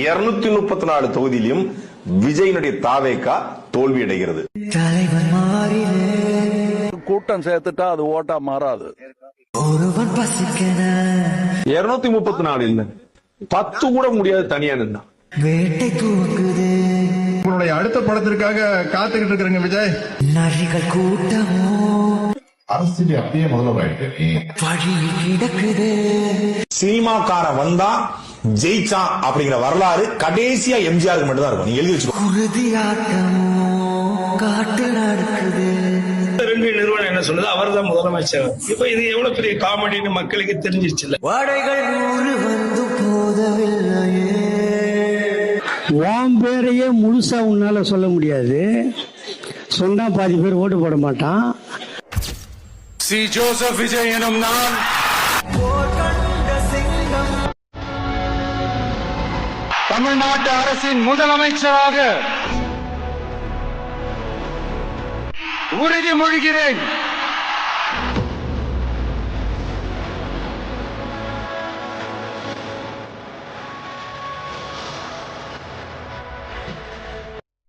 234 தொகுதியிலும் விஜயினுடைய தாவேகா தோல்வி அடைகிறது. கூட்டம் சேர்த்துட்டா அது ஓட்டா மாறாது. 234 இல்ல 10 கூட முடியாது தனியா நின்னா. உங்களுடைய அடுத்த படத்திற்காக காத்துக்கிட்டு இருக்கிறேங்க விஜய். நரிகள் கூட்டமோ அரசியல் அப்படியே முதல்வராயிட்டு சினிமாக்கார வந்தா ஜெயிச்சா அப்படிங்கிற வரலாறு கடைசியா எம்ஜிஆருக்கு மட்டும் தான் இருக்கும். நீங்க எழுதி வச்சுக்கோ. நிறுவனம் என்ன சொல்லுது, அவர் தான் முதலமைச்சர். இப்ப இது எவ்வளவு பெரிய காமெடின்னு மக்களுக்கு தெரிஞ்சிருச்சு. உன் பேரையே முழுசா உன்னால சொல்ல முடியாது. சொன்னா பாதி பேர் ஓட்டு போட மாட்டான். சி ஜோசப் விஜய் எனும் நான் தமிழ்நாட்டு அரசின் முதலமைச்சராக உறுதிமொழிகிறேன்.